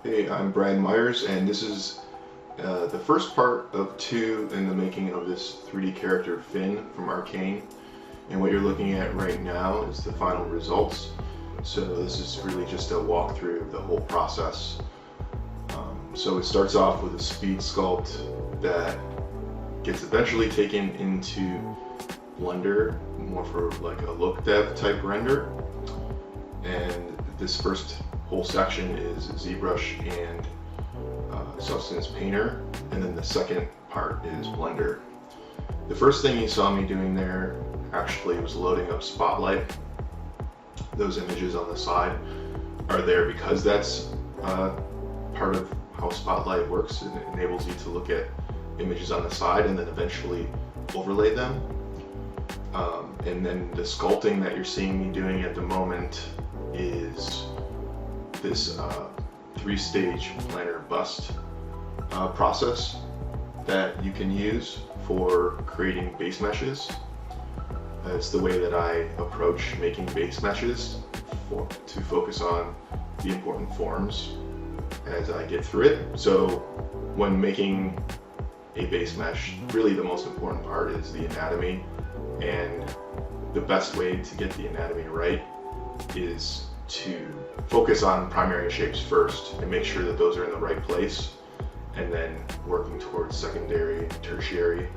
Hey, I'm Brian Myers, and this is the first part of 2 in the making of this 3D character Finn from Arcane. And what you're looking at right now is the final results. So this is really just a walkthrough of the whole process. So it starts off with a speed sculpt that gets eventually taken into Blender, more for like a look dev type render. And this first whole section is Zbrush and Substance Painter, and then the second part is Blender. The first thing you saw me doing there actually was loading up Spotlight. Those images on the side are there because that's part of how Spotlight works. It enables you to look at images on the side and then eventually overlay them. And then the sculpting that you're seeing me doing at the moment is this 3-stage planar bust process that you can use for creating base meshes. It's the way that I approach making base meshes to focus on the important forms as I get through it. So when making a base mesh, really the most important part is the anatomy, and the best way to get the anatomy right is to focus on primary shapes first and make sure that those are in the right place, and then working towards secondary, tertiary.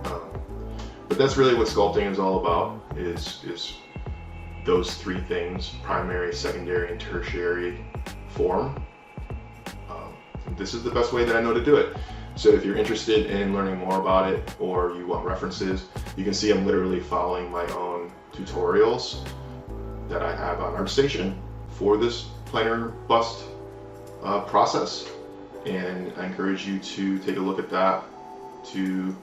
But that's really what sculpting is all about, is those 3 things: primary, secondary, and tertiary form. This is the best way that I know to do it. So if you're interested in learning more about it, or you want references, you can see I'm literally following my own tutorials that I have on ArtStation for this planar bust process. And I encourage you to take a look at that to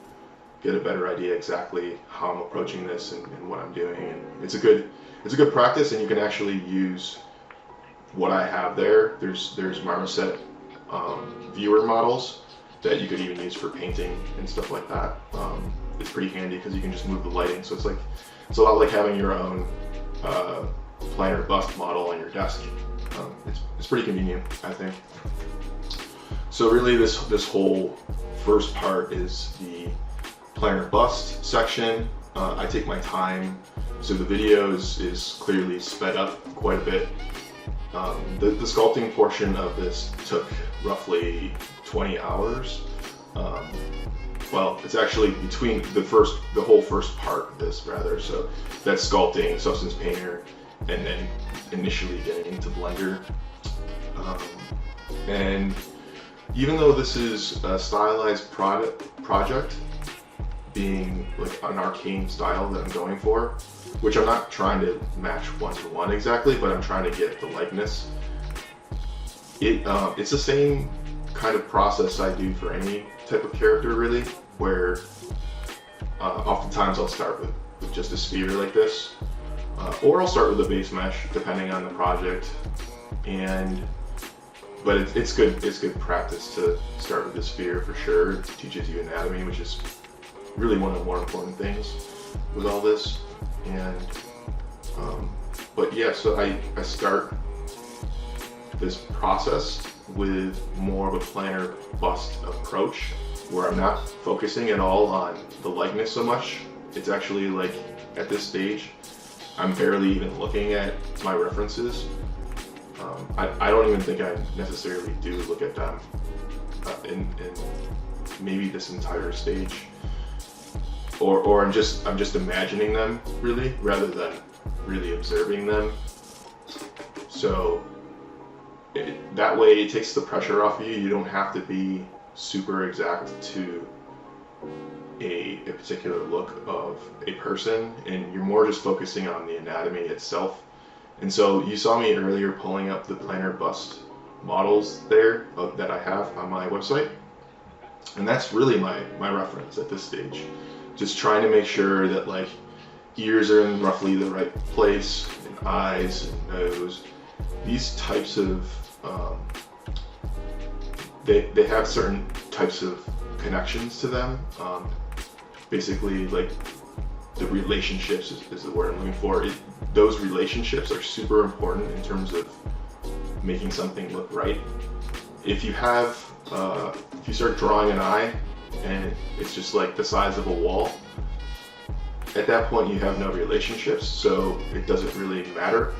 get a better idea exactly how I'm approaching this and what I'm doing. And it's a good practice, and you can actually use what I have there. There's marmoset viewer models that you could even use for painting and stuff like that. It's pretty handy because you can just move the lighting. So it's a lot like having your own planar bust model on your desk. It's pretty convenient, I think. So really this whole first part is the planar bust section. I take my time, so the video is clearly sped up quite a bit. The sculpting portion of this took roughly 20 hours. Well, it's actually between the whole first part of this, rather. So that's sculpting, Substance Painter, and then initially getting into Blender. And even though this is a stylized project, being like an Arcane style that I'm going for, which I'm not trying to match 1-to-1 exactly, but I'm trying to get the likeness. It's the same kind of process I do for any type of character, really, where oftentimes I'll start with just a sphere like this, or I'll start with a base mesh depending on the project. But it's good practice to start with the sphere for sure. It teaches you anatomy, which is really one of the more important things with all this. And but yeah, so I start this process with more of a planar bust approach, where I'm not focusing at all on the likeness so much. It's actually like, at this stage, I'm barely even looking at my references. I don't even think I necessarily do look at them in maybe this entire stage, or I'm just imagining them, really, rather than really observing them. So that way it takes the pressure off you. You don't have to be super exact to a particular look of a person, and you're more just focusing on the anatomy itself. And so you saw me earlier pulling up the planar bust models there that I have on my website, and that's really my reference at this stage. Just trying to make sure that like ears are in roughly the right place, and eyes and nose. These types of they have certain types of connections to them. Basically, like the relationships is the word I'm looking for. Those relationships are super important in terms of making something look right. If you have, if you start drawing an eye and it's just like the size of a wall, at that point you have no relationships, so it doesn't really matter.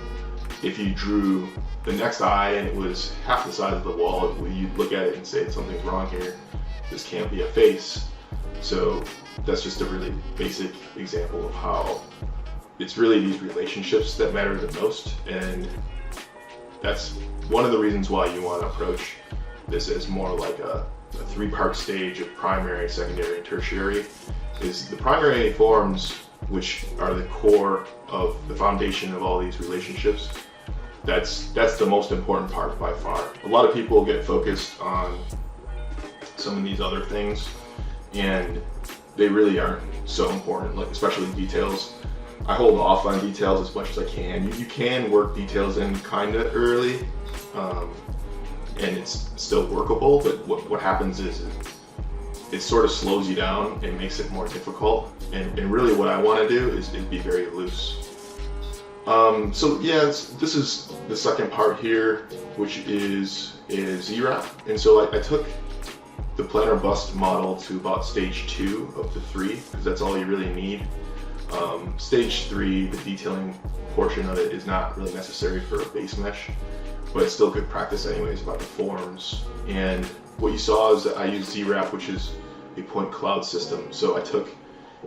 If you drew the next eye and it was half the size of the wall, you'd look at it and say something's wrong here. This can't be a face. So that's just a really basic example of how it's really these relationships that matter the most, and that's one of the reasons why you want to approach this as more like a three-part stage of primary, secondary, and tertiary. Is the primary forms, which are the core of the foundation of all these relationships, that's the most important part by far. A lot of people get focused on some of these other things, and they really aren't so important, like especially details. I hold off on details as much as I can. You can work details in kind of early, and it's still workable, but what happens is it sort of slows you down and makes it more difficult. And really what I want to do is be very loose. So yeah, this is the second part here, which is Zwrap. And so I took the planar bust model to about stage 2 of the 3, because that's all you really need. Stage 3, the detailing portion of it is not really necessary for a base mesh, but it's still good practice anyways about the forms. And what you saw is that I used Zwrap, which is a point cloud system. So I took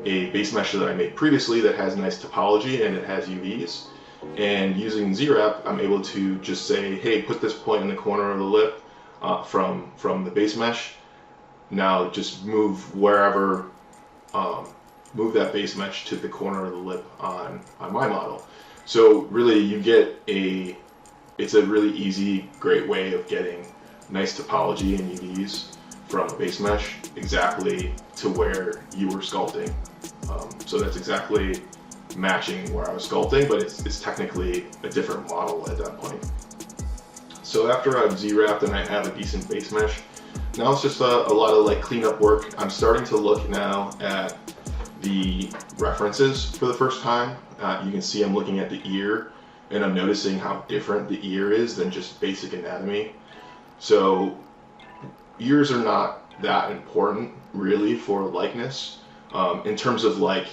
a base mesh that I made previously that has nice topology and it has UVs, and using Zwrap I'm able to just say, hey, put this point in the corner of the lip from the base mesh. Now just move wherever, move that base mesh to the corner of the lip on my model. So really you get it's a really easy, great way of getting nice topology and UVs from a base mesh exactly to where you were sculpting. So that's exactly matching where I was sculpting, but it's technically a different model at that point. So after I've Zwrapped and I have a decent base mesh, now it's just a lot of like cleanup work. I'm starting to look now at the references for the first time. You can see I'm looking at the ear, and I'm noticing how different the ear is than just basic anatomy. So ears are not that important really for likeness in terms of like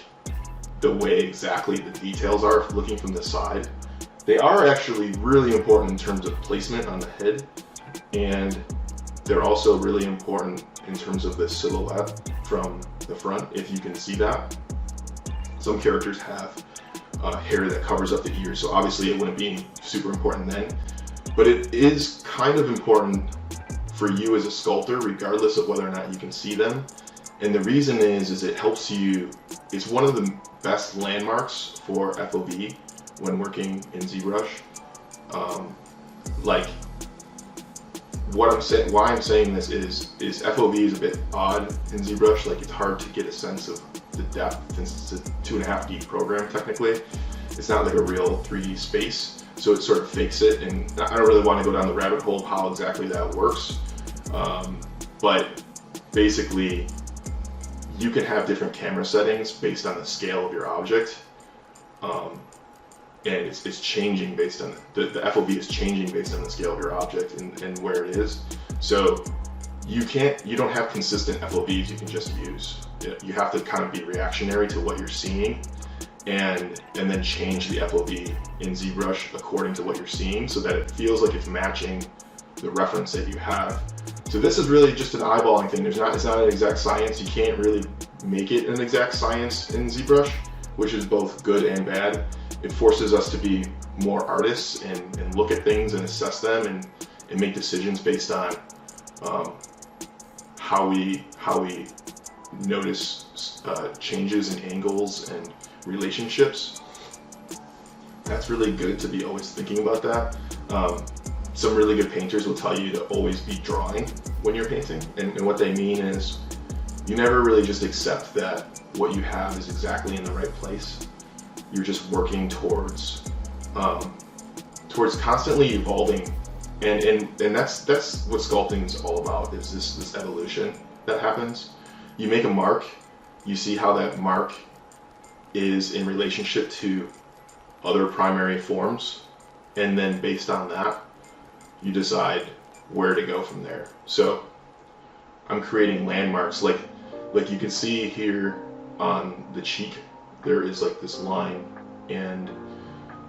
the way exactly the details are looking from the side. They are actually really important in terms of placement on the head, and they're also really important in terms of the silhouette from the front, if you can see that. Some characters have hair that covers up the ears, so obviously it wouldn't be super important then, but it is kind of important for you as a sculptor regardless of whether or not you can see them. And the reason is it helps you, it's one of the best landmarks for FOV when working in Zbrush. Like what I'm saying, why I'm saying this is FOV is a bit odd in Zbrush. Like it's hard to get a sense of the depth since it's a 2.5D program technically. It's not like a real 3D space, so it sort of fakes it, and I don't really want to go down the rabbit hole of how exactly that works. But basically you can have different camera settings based on the scale of your object, and it's changing based on the FOV is changing based on the scale of your object and where it is. So you don't have consistent FOVs you can just use. You have to kind of be reactionary to what you're seeing, and then change the FOV in Zbrush according to what you're seeing so that it feels like it's matching the reference that you have. So this is really just an eyeballing thing. It's not an exact science. You can't really make it an exact science in Zbrush, which is both good and bad. It forces us to be more artists and look at things and assess them and make decisions based on how we notice changes in angles and relationships. That's really good to be always thinking about that. Some really good painters will tell you to always be drawing when you're painting, and what they mean is you never really just accept that what you have is exactly in the right place. You're just working towards constantly evolving, and that's what sculpting is all about, is this evolution that happens. You make a mark, you see how that mark is in relationship to other primary forms, and then based on that you decide where to go from there. So I'm creating landmarks, like you can see here on the cheek, there is like this line, and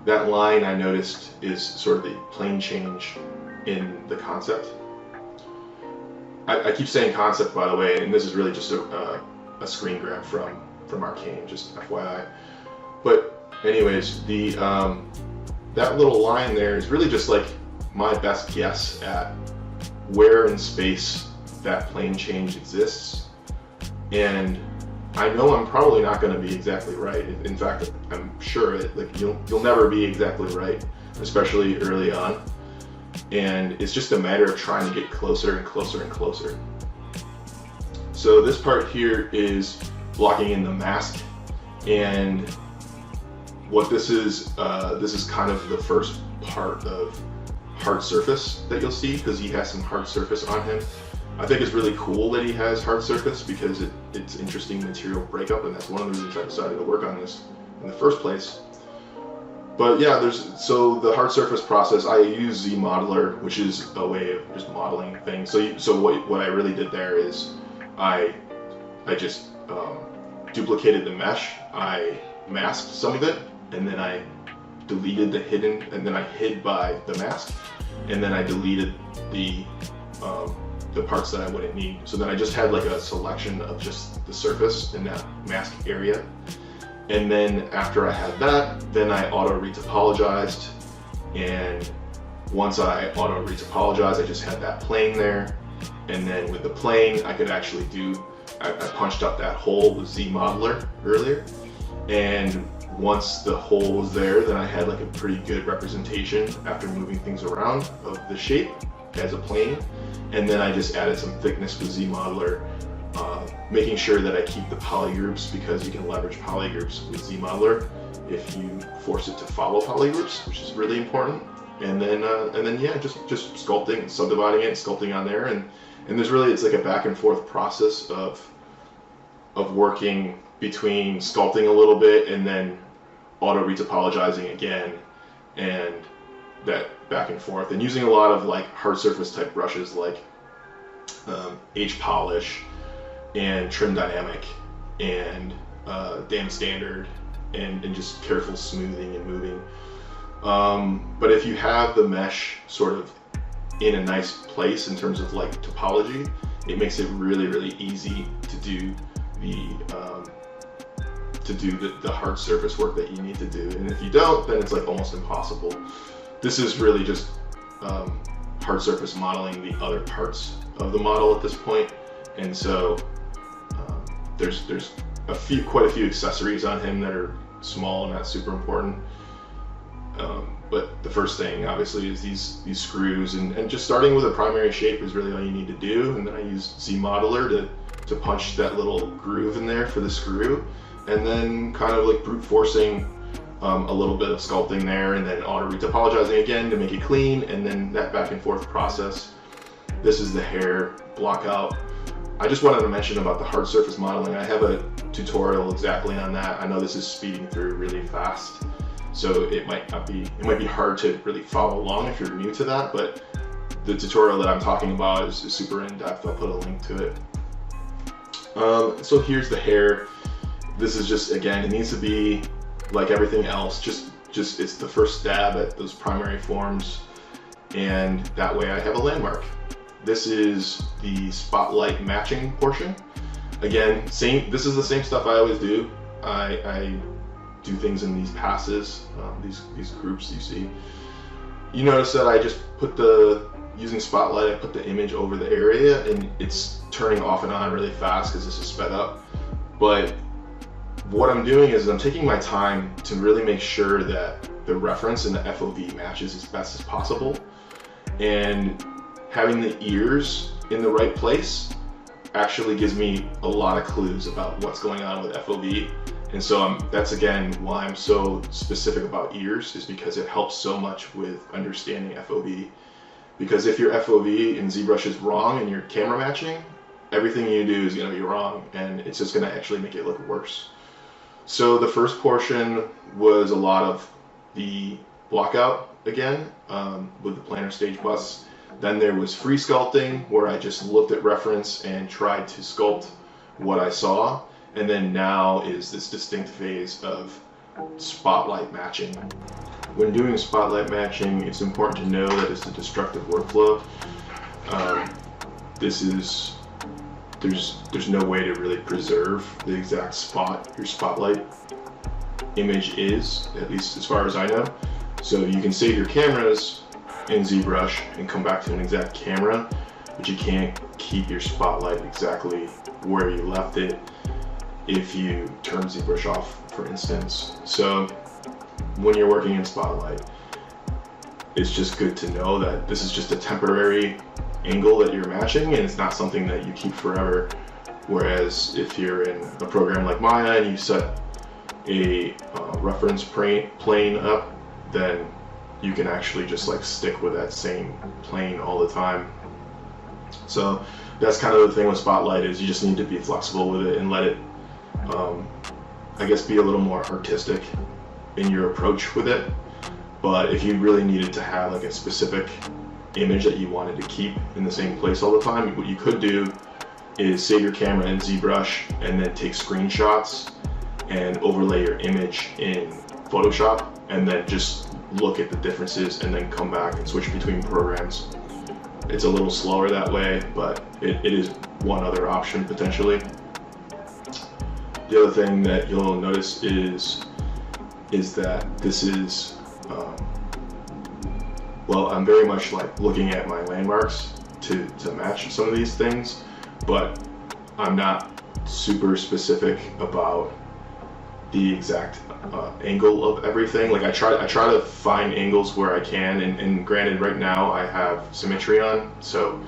that line I noticed is sort of the plane change in the concept. I keep saying concept, by the way, and this is really just a screen grab from Arcane, just FYI. But anyways, the that little line there is really just like my best guess at where in space that plane change exists, and I know I'm probably not going to be exactly right. In fact, I'm sure like you'll never be exactly right, especially early on. And it's just a matter of trying to get closer and closer and closer. So this part here is blocking in the mask, and what this is kind of the first part of hard surface that you'll see, because he has some hard surface on him. I think it's really cool that he has hard surface because it's interesting material breakup, and that's one of the reasons I decided to work on this in the first place. But yeah, so the hard surface process, I use zmodeler, which is a way of just modeling things. So what I really did there is I just duplicated the mesh, I masked some of it, and then I deleted the hidden, and then I hid by the mask, and then I deleted the parts that I wouldn't need. So then I just had like a selection of just the surface in that mask area. And then after I had that, then I auto retopologized, and once I auto retopologized, I just had that plane there, and then with the plane I could actually I punched up that hole with zmodeler earlier, and once the hole was there, then I had like a pretty good representation after moving things around of the shape as a plane, and then I just added some thickness with zmodeler, making sure that I keep the polygroups, because you can leverage polygroups with zmodeler if you force it to follow polygroups, which is really important. And then yeah, just sculpting and subdividing it and sculpting on there, and there's really, it's like a back and forth process of working between sculpting a little bit and then auto retopologizing again, and that back and forth, and using a lot of like hard surface type brushes like H polish and trim dynamic and dam standard, and just careful smoothing and moving. But if you have the mesh sort of in a nice place in terms of like topology, it makes it really, really easy to do the hard surface work that you need to do. And if you don't, then it's like almost impossible. This is really just hard surface modeling the other parts of the model at this point, and so there's quite a few accessories on him that are small and not super important. But the first thing obviously is these screws, and just starting with a primary shape is really all you need to do. And then I use zmodeler to punch that little groove in there for the screw, and then kind of like brute forcing a little bit of sculpting there, and then auto retopologizing again to make it clean, and then that back and forth process. This is the hair block out. I just wanted to mention about the hard surface modeling. I have a tutorial exactly on that. I know this is speeding through really fast, so it might be hard to really follow along if you're new to that, but the tutorial that I'm talking about is super in depth. I'll put a link to it. So here's the hair. This is just, again, it needs to be like everything else, just it's the first stab at those primary forms, and that way I have a landmark. This is the spotlight matching portion. Again, this is the same stuff I always do. I do things in these passes, these groups you see. You notice that I just put using spotlight, I put the image over the area, and it's turning off and on really fast because this is sped up. But what I'm doing is I'm taking my time to really make sure that the reference and the FOV matches as best as possible, and having the ears in the right place actually gives me a lot of clues about what's going on with FOV. And so that's again why I'm so specific about ears, is because it helps so much with understanding FOV. Because if your FOV in ZBrush is wrong and your camera matching, everything you do is going to be wrong, and it's just going to actually make it look worse. So the first portion was a lot of the blockout again with the Planar stage bus. Then there was free sculpting, where I just looked at reference and tried to sculpt what I saw. And then now is this distinct phase of spotlight matching. When doing spotlight matching, it's important to know that it's a destructive workflow. There's no way to really preserve the exact spot your spotlight image is, at least as far as I know. So you can save your cameras in Zbrush and come back to an exact camera, but you can't keep your spotlight exactly where you left it if you turn Zbrush off, for instance. So when you're working in Spotlight, it's just good to know that this is just a temporary angle that you're matching, and it's not something that you keep forever. Whereas if you're in a program like Maya and you set a reference plane up, then you can actually just like stick with that same plane all the time. So that's kind of the thing with Spotlight, is you just need to be flexible with it and let it, I guess, be a little more artistic in your approach with it. But if you really needed to have like a specific image that you wanted to keep in the same place all the time, what you could do is save your camera in ZBrush and then take screenshots and overlay your image in Photoshop, and then just look at the differences and then come back and switch between programs. It's a little slower that way, but it is one other option potentially. The other thing that you'll notice is that this is, well, I'm very much like looking at my landmarks to match some of these things, but I'm not super specific about the exact angle of everything. Like I try to find angles where I can, and granted right now I have symmetry on, so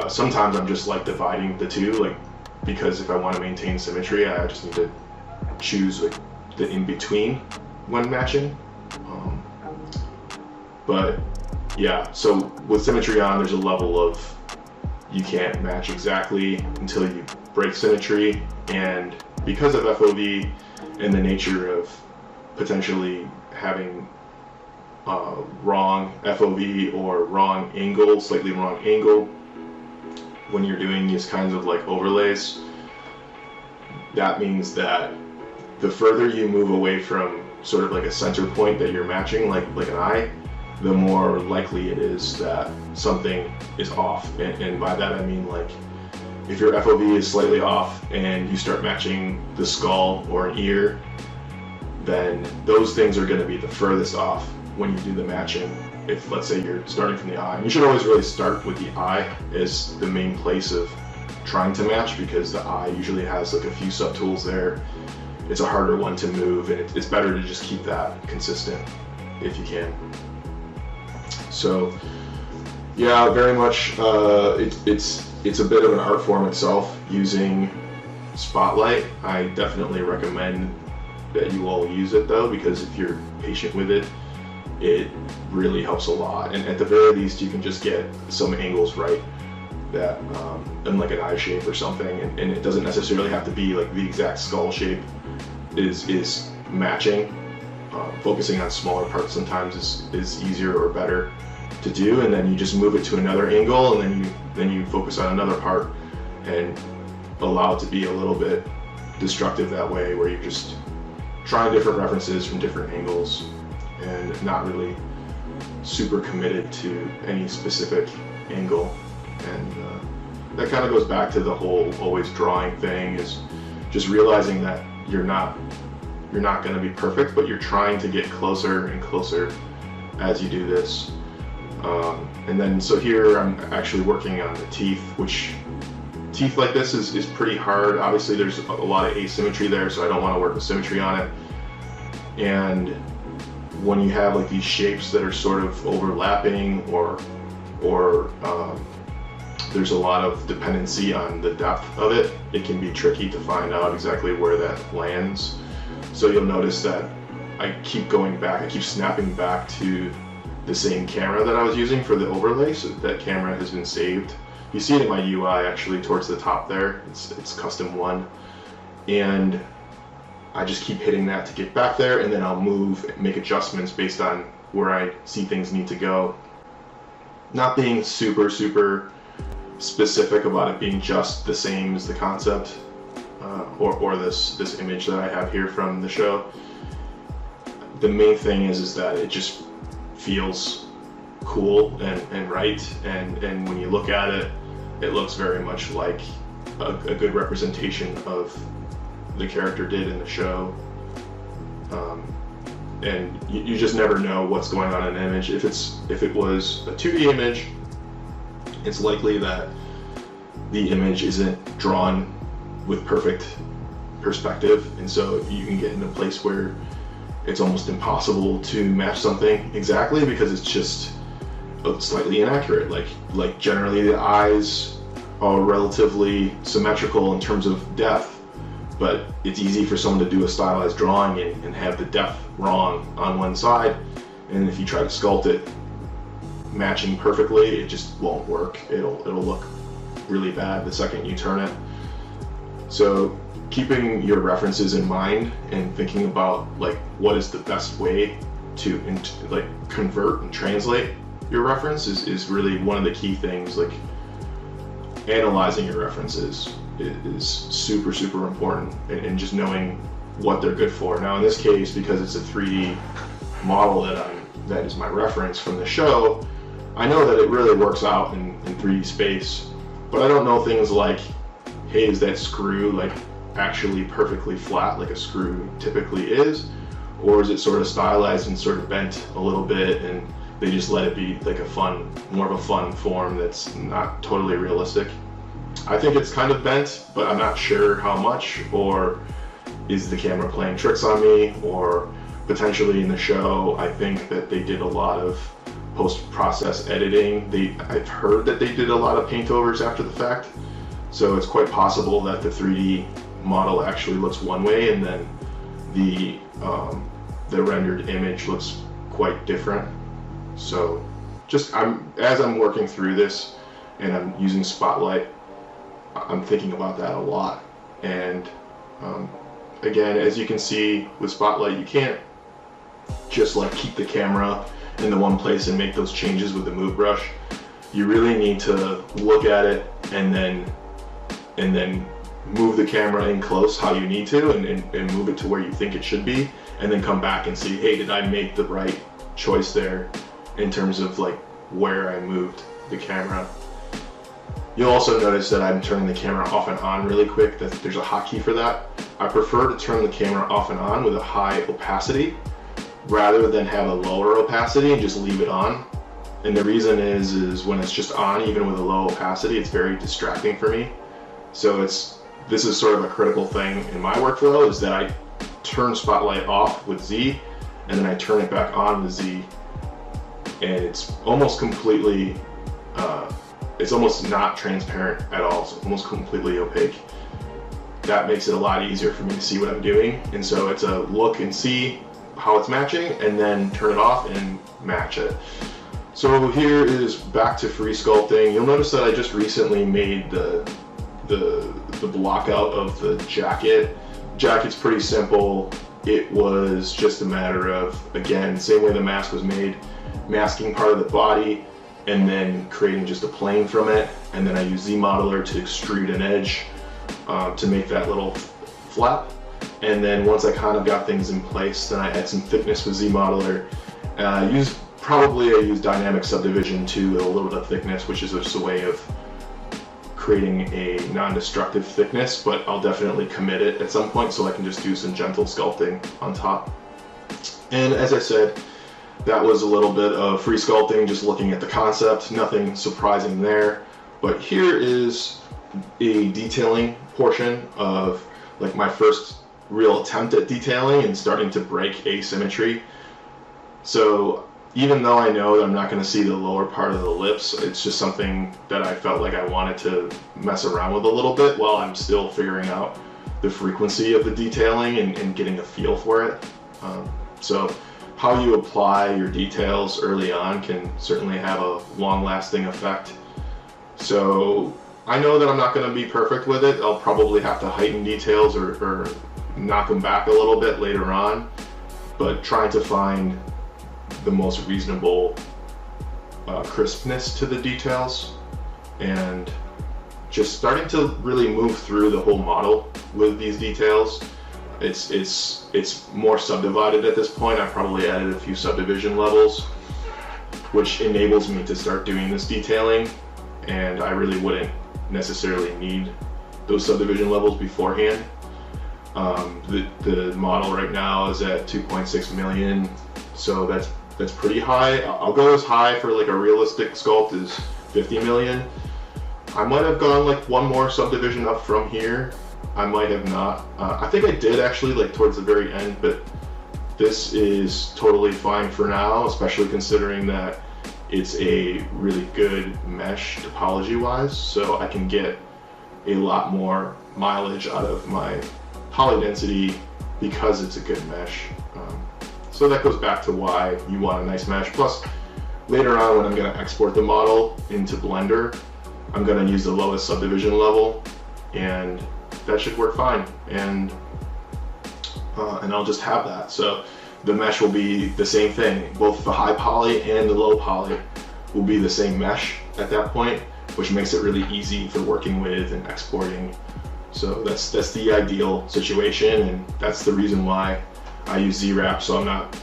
sometimes I'm just like dividing the two, like, because if I want to maintain symmetry, I just need to choose like the in-between when matching. But yeah, so with symmetry on, there's a level of you can't match exactly until you break symmetry, and because of FOV and the nature of potentially having wrong FOV or wrong angle, slightly wrong angle, when you're doing these kinds of like overlays, that means that the further you move away from sort of like a center point that you're matching, like an eye, the more likely it is that something is off. And by that I mean, like, if your FOV is slightly off and you start matching the skull or an ear, then those things are going to be the furthest off when you do the matching. If, let's say, you're starting from the eye, and you should always really start with the eye as the main place of trying to match, because the eye usually has like a few subtools there. It's a harder one to move, and it's better to just keep that consistent if you can. So yeah, very much it's a bit of an art form itself using Spotlight. I definitely recommend that you all use it though, because if you're patient with it, it really helps a lot. And at the very least, you can just get some angles right that in like an eye shape or something, and it doesn't necessarily have to be like the exact skull shape is matching. Focusing on smaller parts sometimes is easier or better to do, and then you just move it to another angle, and then you focus on another part and allow it to be a little bit destructive that way, where you're just trying different references from different angles and not really super committed to any specific angle. And that kind of goes back to the whole always drawing thing, is just realizing that you're not going to be perfect, but you're trying to get closer and closer as you do this. And then so here I'm actually working on the teeth, which teeth like this is pretty hard. Obviously there's a lot of asymmetry there, so I don't want to work with symmetry on it. And when you have like these shapes that are sort of overlapping, or there's a lot of dependency on the depth of it, it can be tricky to find out exactly where that lands. So you'll notice that I keep going back, I keep snapping back to the same camera that I was using for the overlay, so that camera has been saved. You see it in my UI actually towards the top there, it's custom 1. And I just keep hitting that to get back there, and then I'll move, make adjustments based on where I see things need to go. Not being super specific about it being just the same as the concept or this image that I have here from the show. The main thing is that it just feels cool and right, and when you look at it, it looks very much like a good representation of the character did in the show. And you just never know what's going on in an image. If it was a 2D image, it's likely that the image isn't drawn with perfect perspective, and so you can get in a place where it's almost impossible to match something exactly because it's just slightly inaccurate. Like generally the eyes are relatively symmetrical in terms of depth, but it's easy for someone to do a stylized drawing and have the depth wrong on one side, and if you try to sculpt it matching perfectly, it just won't work. It'll look really bad the second you turn it. So keeping your references in mind and thinking about like what is the best way to like convert and translate your reference is really one of the key things. Like analyzing your references is super important, and just knowing what they're good for. Now in this case, because it's a 3D model that is my reference from the show, I know that it really works out in 3D space, but I don't know things like, hey, is that screw like actually perfectly flat like a screw typically is, or is it sort of stylized and sort of bent a little bit and they just let it be like more of a fun form that's not totally realistic. I think it's kind of bent, but I'm not sure how much, or is the camera playing tricks on me, or potentially in the show I think that they did a lot of post-process editing. I've heard that they did a lot of paint-overs after the fact, so it's quite possible that the 3D model actually looks one way and then the rendered image looks quite different. So just as I'm working through this and I'm using Spotlight, I'm thinking about that a lot. And again, as you can see with Spotlight, you can't just like keep the camera in the one place and make those changes with the move brush. You really need to look at it and then move the camera in close how you need to, and move it to where you think it should be, and then come back and see, hey, did I make the right choice there in terms of like where I moved the camera. You'll also notice that I'm turning the camera off and on really quick. There's a hotkey for that. I prefer to turn the camera off and on with a high opacity rather than have a lower opacity and just leave it on. And the reason is when it's just on, even with a low opacity, it's very distracting for me. So this is sort of a critical thing in my workflow, is that I turn Spotlight off with Z and then I turn it back on with Z, and it's almost completely it's almost not transparent at all. It's almost completely opaque. That makes it a lot easier for me to see what I'm doing, and so it's a look and see how it's matching and then turn it off and match it. So here is back to free sculpting. You'll notice that I just recently made the block out of the jacket. Jacket's pretty simple. It was just a matter of, again, same way the mask was made, masking part of the body and then creating just a plane from it, and then I use zmodeler to extrude an edge to make that little flap. And then once I kind of got things in place, then I add some thickness with zmodeler. I use dynamic subdivision too, with a little bit of thickness, which is just a way of creating a non-destructive thickness, but I'll definitely commit it at some point so I can just do some gentle sculpting on top. And as I said, that was a little bit of free sculpting, just looking at the concept, nothing surprising there. But here is a detailing portion of like my first real attempt at detailing and starting to break asymmetry. So even though I know that I'm not going to see the lower part of the lips, it's just something that I felt like I wanted to mess around with a little bit while I'm still figuring out the frequency of the detailing and getting a feel for it. So how you apply your details early on can certainly have a long-lasting effect. So I know that I'm not going to be perfect with it. I'll probably have to heighten details or knock them back a little bit later on, but trying to find the most reasonable crispness to the details, and just starting to really move through the whole model with these details. It's more subdivided at this point. I probably added a few subdivision levels, which enables me to start doing this detailing, and I really wouldn't necessarily need those subdivision levels beforehand. The model right now is at 2.6 million, so that's pretty high. I'll go as high for like a realistic sculpt as 50 million. I might have gone like one more subdivision up from here. I might have not. I think I did actually, like towards the very end, but this is totally fine for now, especially considering that it's a really good mesh topology wise, so I can get a lot more mileage out of my poly density because it's a good mesh. So that goes back to why you want a nice mesh. Plus, later on when I'm going to export the model into Blender, I'm going to use the lowest subdivision level, and that should work fine. And I'll just have that. So the mesh will be the same thing. Both the high poly and the low poly will be the same mesh at that point, which makes it really easy for working with and exporting. So that's the ideal situation, and that's the reason why I use Zwrap, so I'm not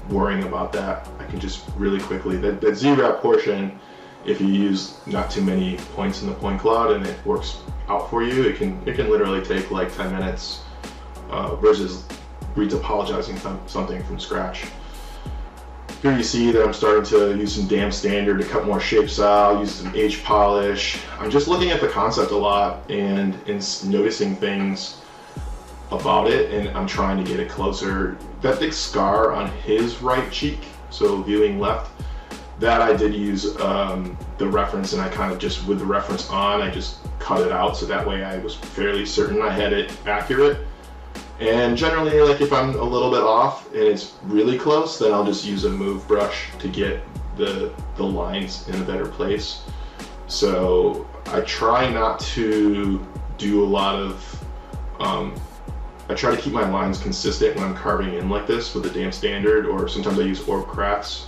worrying about that. I can just really quickly, that Zwrap portion, if you use not too many points in the point cloud and it works out for you, it can literally take like 10 minutes versus retopologizing something from scratch. Here you see that I'm starting to use some damp standard to cut more shapes out, use some H polish. I'm just looking at the concept a lot and noticing things about it, and I'm trying to get it closer. That big scar on his right cheek, so viewing left, that I did use the reference, and I kind of just, with the reference on, I just cut it out, so that way I was fairly certain I had it accurate. And generally, like if I'm a little bit off and it's really close, then I'll just use a move brush to get the lines in a better place. So I try not to do a lot of, I try to keep my lines consistent when I'm carving in like this with a damp standard, or sometimes I use orb crafts.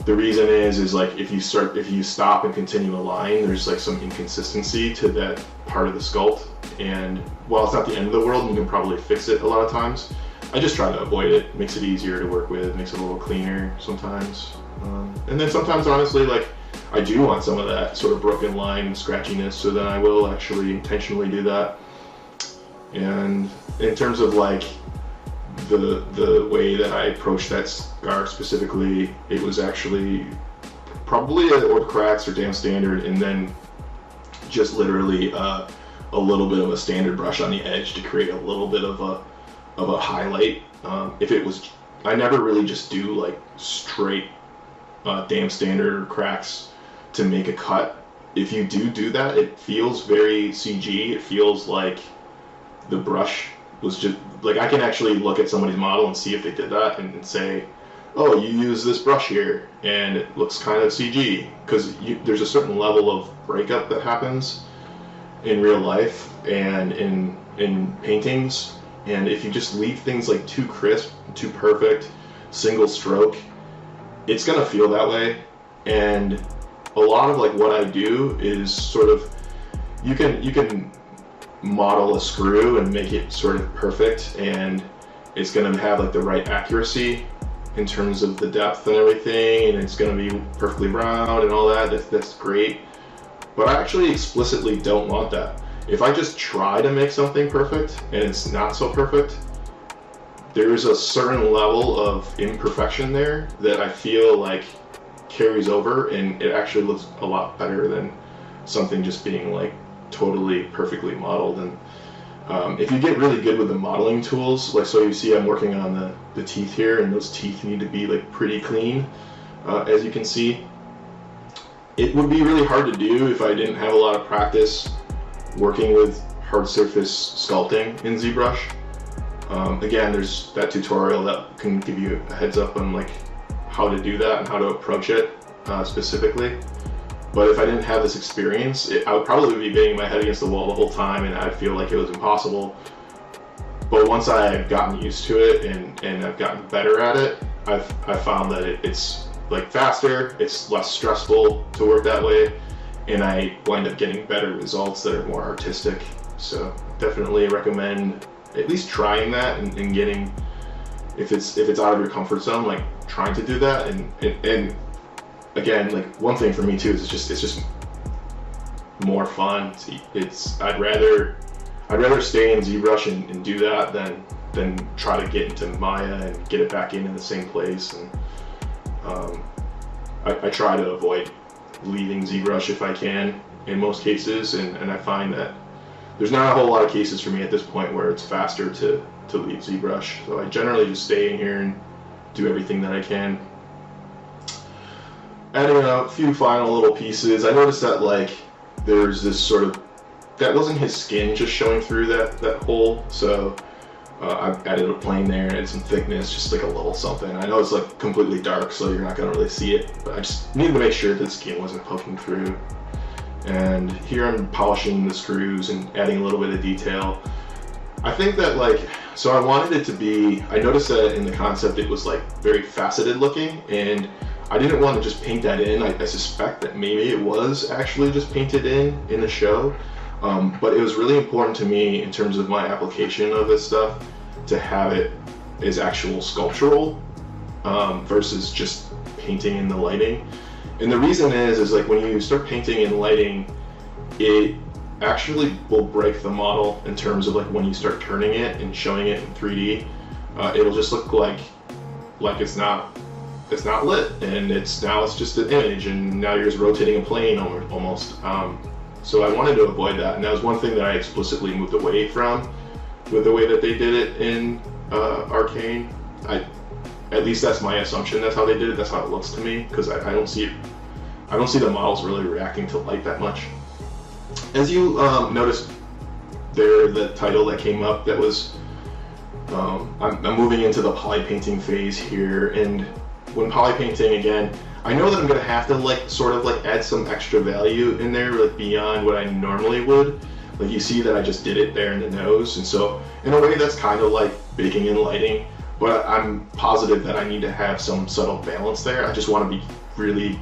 The reason is like if you stop and continue a line, there's like some inconsistency to that part of the sculpt, and while it's not the end of the world, you can probably fix it a lot of times. I just try to avoid it. It makes it easier to work with, makes it a little cleaner sometimes. And then sometimes, honestly, like I do want some of that sort of broken line scratchiness, so then I will actually intentionally do that. And in terms of like the way that I approached that scar specifically, it was actually probably an orb cracks or damp standard, and then just literally a little bit of a standard brush on the edge to create a little bit of a highlight. If it was, I never really just do like straight damp standard or cracks to make a cut. If you do that, it feels very CG. It feels like the brush was just, like I can actually look at somebody's model and see if they did that and say, oh, you use this brush here, and it looks kind of CG, because there's a certain level of breakup that happens in real life and in paintings, and if you just leave things like too crisp, too perfect, single stroke, it's gonna feel that way. And a lot of like what I do is sort of, you can model a screw and make it sort of perfect, and it's gonna have like the right accuracy in terms of the depth and everything, and it's gonna be perfectly round and all that. That's great. But I actually explicitly don't want that. If I just try to make something perfect and it's not so perfect, there's a certain level of imperfection there that I feel like carries over, and it actually looks a lot better than something just being like totally perfectly modeled. And if you get really good with the modeling tools, like so you see I'm working on the teeth here, and those teeth need to be like pretty clean, as you can see. It would be really hard to do if I didn't have a lot of practice working with hard surface sculpting in ZBrush. Again, there's that tutorial that can give you a heads up on like how to do that and how to approach it specifically. But if I didn't have this experience, I would probably be banging my head against the wall the whole time, and I'd feel like it was impossible. But once I've gotten used to it and I've gotten better at it, I've found that it's like faster, it's less stressful to work that way, and I wind up getting better results that are more artistic. So definitely recommend at least trying that and getting, if it's out of your comfort zone, like trying to do that. And again, like one thing for me too is it's just more fun. I'd rather stay in Zbrush and do that than try to get into Maya and get it back in the same place. And I try to avoid leaving Zbrush if I can in most cases, and I find that there's not a whole lot of cases for me at this point where it's faster to leave Zbrush. So I generally just stay in here and do everything that I can. Adding a few final little pieces. I noticed that like there's this sort of, that wasn't his skin just showing through that hole, so I've added a plane there, added some thickness, just like a little something. I know it's like completely dark, so you're not gonna really see it, but I just needed to make sure that the skin wasn't poking through. And here I'm polishing the screws and adding a little bit of detail. I think that like, so I wanted it to be, I noticed that in the concept it was like very faceted looking, and I didn't want to just paint that in. I suspect that maybe it was actually just painted in the show. But it was really important to me in terms of my application of this stuff to have it as actual sculptural versus just painting in the lighting. And the reason is like when you start painting in lighting, it actually will break the model in terms of like when you start turning it and showing it in 3D. It'll just look like it's not lit, and it's just an image, and now you're just rotating a plane almost. So I wanted to avoid that, and that was one thing that I explicitly moved away from with the way that they did it in Arcane. At least that's my assumption. That's how they did it. That's how it looks to me, because I don't see the models really reacting to light that much. As you noticed there, the title that came up, that was I'm moving into the polypainting phase here, and when polypainting, again, I know that I'm gonna have to like sort of like add some extra value in there, like beyond what I normally would. Like you see that I just did it there in the nose, and so in a way that's kind of like baking in lighting, but I'm positive that I need to have some subtle balance there. I just want to be really,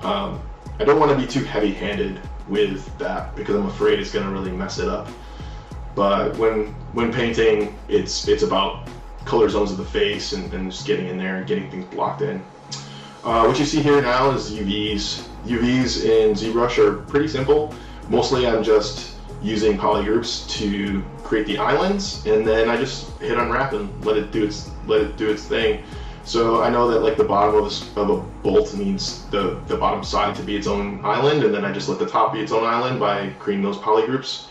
I don't want to be too heavy-handed with that because I'm afraid it's gonna really mess it up. But when painting, it's about color zones of the face and just getting in there and getting things blocked in. What you see here now is UVs. UVs in Zbrush are pretty simple. Mostly I'm just using polygroups to create the islands, and then I just hit unwrap and let it do its thing. So I know that like the bottom of a bolt needs the bottom side to be its own island, and then I just let the top be its own island by creating those polygroups,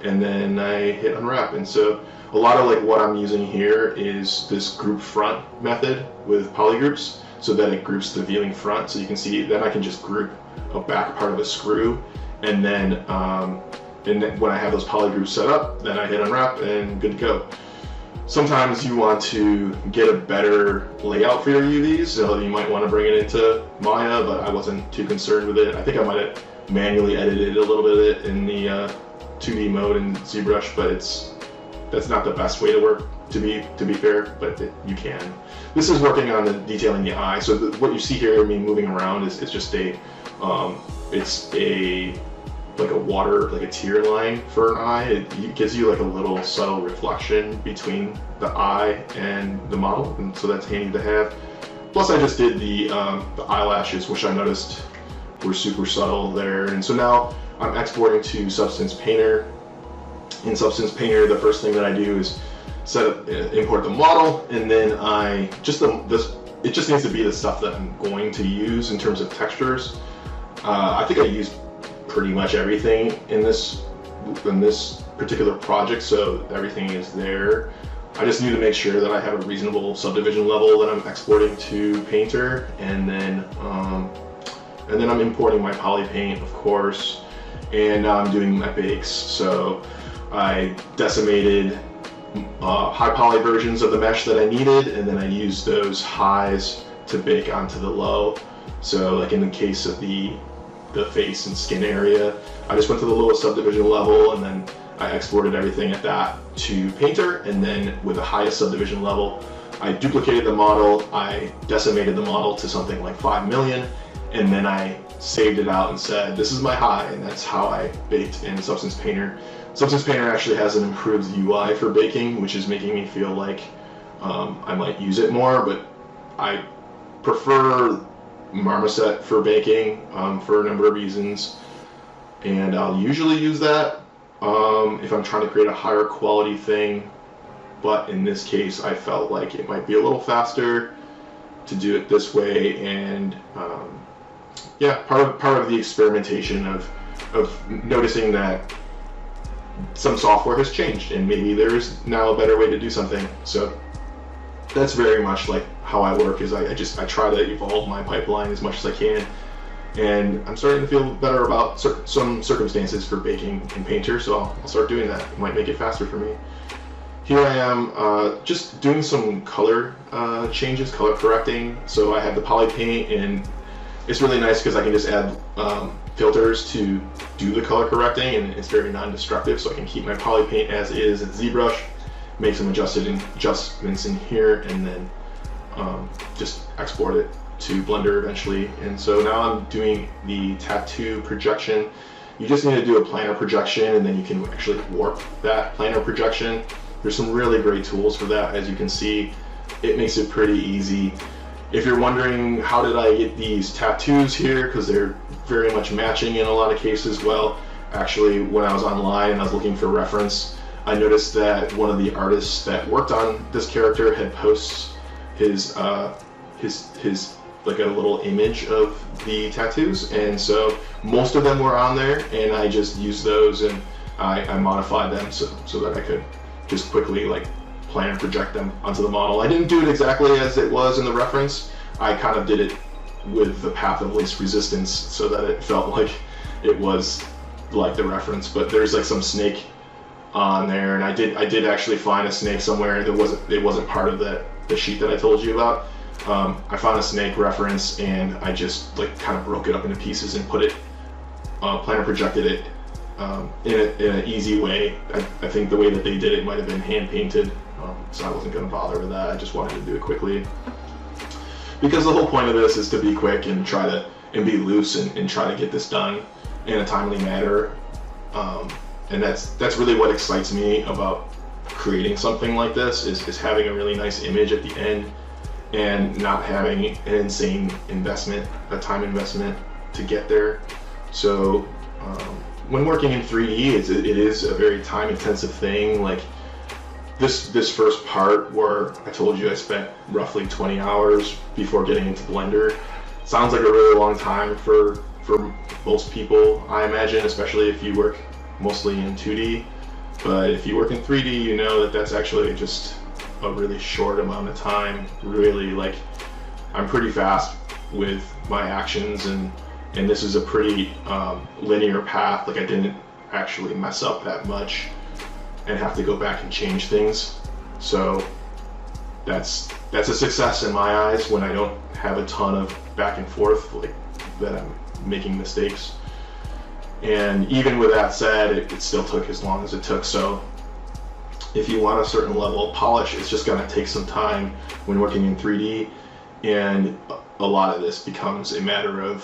and then I hit unwrap. And so a lot of like what I'm using here is this group front method with polygroups, so that it groups the viewing front. So you can see, then I can just group a back part of a screw, and then when I have those polygroups set up, then I hit unwrap and good to go. Sometimes you want to get a better layout for your UVs, so you might want to bring it into Maya, but I wasn't too concerned with it. I think I might have manually edited a little bit in the 2D mode in Zbrush, but that's not the best way to work, to be fair, but you can. This is working on the detailing the eye. So what you see here, me moving around, is just like a water, like a tear line for an eye. It gives you like a little subtle reflection between the eye and the model, and so that's handy to have. Plus I just did the eyelashes, which I noticed were super subtle there. And so now I'm exporting to Substance Painter. In Substance Painter, the first thing that I do is import the model, and then it just needs to be the stuff that I'm going to use in terms of textures. I think I used pretty much everything in this particular project, so everything is there. I just need to make sure that I have a reasonable subdivision level that I'm exporting to Painter, and then I'm importing my Polypaint, of course, and now I'm doing my bakes. So I decimated high poly versions of the mesh that I needed, and then I used those highs to bake onto the low. So like in the case of the face and skin area, I just went to the lowest subdivision level, and then I exported everything at that to Painter, and then with the highest subdivision level, I duplicated the model, I decimated the model to something like 5 million, and then I saved it out and said, this is my high, and that's how I baked in Substance Painter. Substance Painter actually has an improved UI for baking, which is making me feel like I might use it more, but I prefer Marmoset for baking for a number of reasons, and I'll usually use that if I'm trying to create a higher quality thing, but in this case I felt like it might be a little faster to do it this way, and yeah, part of the experimentation of noticing that some software has changed and maybe there is now a better way to do something. So that's very much like how I work, is I try to evolve my pipeline as much as I can, and I'm starting to feel better about some circumstances for baking in Painter, so I'll start doing that. It might make it faster for me. Here I am just doing some color changes, color correcting. So I have the Polypaint, and it's really nice because I can just add filters to do the color correcting, and it's very non-destructive, so I can keep my Polypaint as is at Zbrush, make some adjustments in here, and then just export it to Blender eventually. And so now I'm doing the tattoo projection. You just need to do a planar projection, and then you can actually warp that planar projection. There's some really great tools for that. As you can see, it makes it pretty easy. If you're wondering how did I get these tattoos here, because they're very much matching in a lot of cases, well, actually when I was online and I was looking for reference, I noticed that one of the artists that worked on this character had posted his like a little image of the tattoos, and so most of them were on there, and I just used those, and I modified them so that I could just quickly like plan and project them onto the model. I didn't do it exactly as it was in the reference. I kind of did it with the path of least resistance so that it felt like it was like the reference, but there's like some snake on there, and I did actually find a snake somewhere. It wasn't part of the sheet that I told you about. I found a snake reference, and I just like kind of broke it up into pieces and put it, planar projected it in an easy way. I think the way that they did it might have been hand painted, so I wasn't going to bother with that. I just wanted to do it quickly, because the whole point of this is to be quick and be loose and try to get this done in a timely manner. And that's really what excites me about creating something like this, is having a really nice image at the end and not having an insane investment, a time investment to get there. So when working in 3D, it is a very time intensive thing. Like this first part where I told you I spent roughly 20 hours before getting into Blender, sounds like a really long time for most people, I imagine, especially if you work mostly in 2D. But if you work in 3D, you know that that's actually just a really short amount of time. Really, like, I'm pretty fast with my actions, and this is a pretty linear path. Like, I didn't actually mess up that much and have to go back and change things. So that's a success in my eyes when I don't have a ton of back and forth, like that I'm making mistakes. And even with that said, it still took as long as it took. So if you want a certain level of polish, it's just going to take some time when working in 3D, and a lot of this becomes a matter of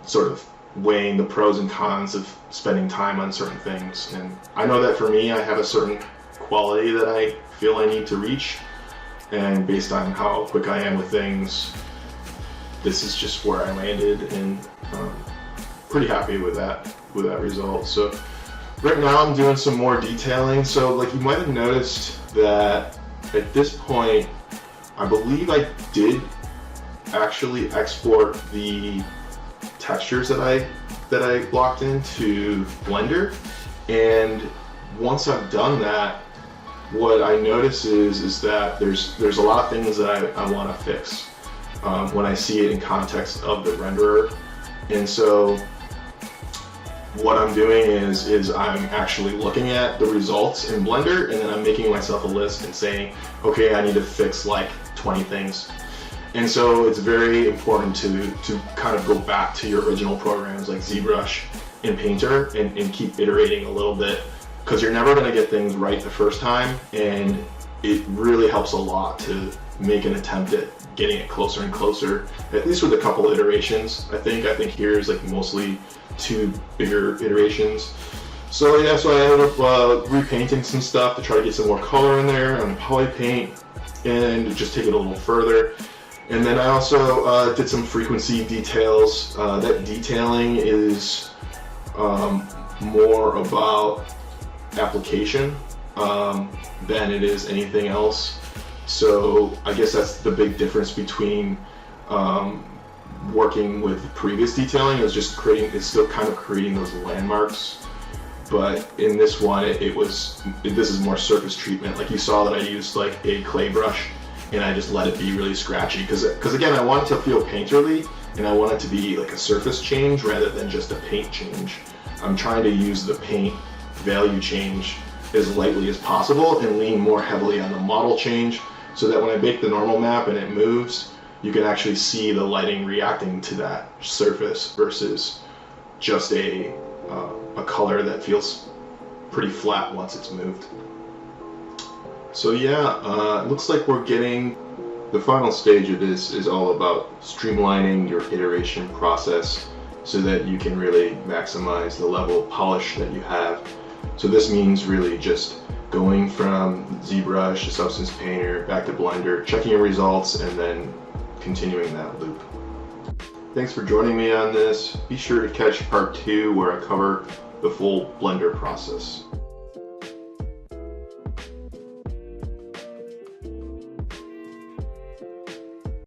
sort of weighing the pros and cons of spending time on certain things. And I know that for me, I have a certain quality that I feel I need to reach, and based on how quick I am with things, this is just where I landed, and pretty happy with that result. So right now I'm doing some more detailing. So like you might have noticed that at this point, I believe I did actually export the textures that I blocked into Blender. And once I've done that, what I notice is that there's a lot of things that I want to fix when I see it in context of the renderer. And so what I'm doing is I'm actually looking at the results in Blender, and then I'm making myself a list and saying, okay, I need to fix like 20 things. And so it's very important to kind of go back to your original programs like Zbrush in Painter and keep iterating a little bit, because you're never going to get things right the first time, and it really helps a lot to make an attempt at getting it closer and closer, at least with a couple iterations. I think here's like mostly 2 bigger iterations. So yeah, so I ended up repainting some stuff to try to get some more color in there on the Polypaint and just take it a little further. And then I also did some frequency details. That detailing is more about application than it is anything else. So I guess that's the big difference between working with previous detailing. It's still kind of creating those landmarks. But in this one, this is more surface treatment. Like you saw that I used like a clay brush, and I just let it be really scratchy because again, I want it to feel painterly, and I want it to be like a surface change rather than just a paint change. I'm trying to use the paint value change as lightly as possible and lean more heavily on the model change, so that when I make the normal map and it moves, you can actually see the lighting reacting to that surface versus just a color that feels pretty flat once it's moved. So yeah, it looks like we're getting the final stage of this is all about streamlining your iteration process so that you can really maximize the level of polish that you have. So this means really just going from Zbrush to Substance Painter back to Blender, checking your results, and then continuing that loop. Thanks for joining me on this. Be sure to catch part 2 where I cover the full Blender process.